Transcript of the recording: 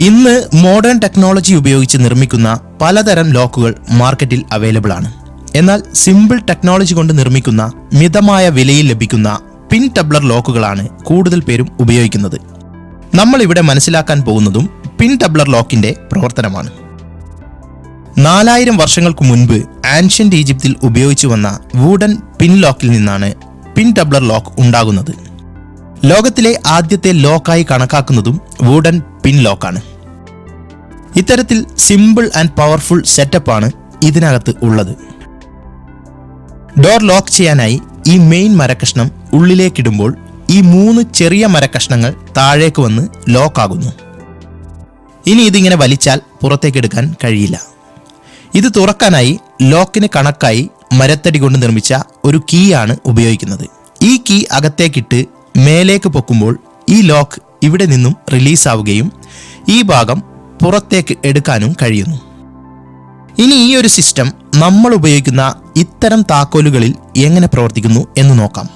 ഇന്ന് modern technology ഉപയോഗിച്ച് നിർമ്മിക്കുന്ന പലതരം ലോക്കുകൾ മാർക്കറ്റിൽ അവൈലബിൾ ആണ്. എന്നാൽ സിമ്പിൾ ടെക്നോളജി കൊണ്ട് നിർമ്മിക്കുന്ന മിതമായ വിലയിൽ ലഭിക്കുന്ന പിൻ ടബ്ലർ ലോക്കുകളാണ് കൂടുതൽ പേരും ഉപയോഗിക്കുന്നത്. നമ്മൾ ഇവിടെ മനസ്സിലാക്കാൻ പോകുന്നതും പിൻ ടബ്ലർ ലോക്കിന്റെ പ്രവർത്തനമാണ്. 4000 വർഷങ്ങൾക്ക് മുൻപ് ആൻഷ്യന്റ് ഈജിപ്തിൽ ഉപയോഗിച്ചു വന്ന വുഡൻ പിൻ ലോക്കിൽ നിന്നാണ് പിൻ ടബ്ലർ ലോക്ക് ഉണ്ടാകുന്നത്. ലോകത്തിലെ ആദ്യത്തെ ലോക്കായി കണക്കാക്കുന്നതും വുഡൻ പിൻ ലോക്കാണ്. ഇത്തരത്തിൽ സിമ്പിൾ ആൻഡ് പവർഫുൾ സെറ്റപ്പാണ് ഇതിനകത്ത് ഉള്ളത്. ഡോർ ലോക്ക് ചെയ്യാനായി ഈ മെയിൻ മരക്കഷ്ണം ഉള്ളിലേക്കിടുമ്പോൾ ഈ 3 ചെറിയ മരക്കഷ്ണങ്ങൾ താഴേക്ക് വന്ന് ലോക്കാകുന്നു. ഇനി ഇതിങ്ങനെ വലിച്ചാൽ പുറത്തേക്കെടുക്കാൻ കഴിയില്ല. ഇത് തുറക്കാനായി ലോക്കിന് കണക്കായി മരത്തടി കൊണ്ട് നിർമ്മിച്ച ഒരു കീ ആണ് ഉപയോഗിക്കുന്നത്. ഈ കീ അകത്തേക്കിട്ട് മേലേക്ക് പൊക്കുമ്പോൾ ഈ ലോക്ക് ഇവിടെ നിന്നും റിലീസാവുകയും ഈ ഭാഗം പുറത്തേക്ക് എടുക്കാനും കഴിയുന്നു. ഇനി ഈ ഒരു സിസ്റ്റം നമ്മൾ ഉപയോഗിക്കുന്ന ഇത്തരം താക്കോലുകളിൽ എങ്ങനെ പ്രവർത്തിക്കുന്നു എന്ന് നോക്കാം.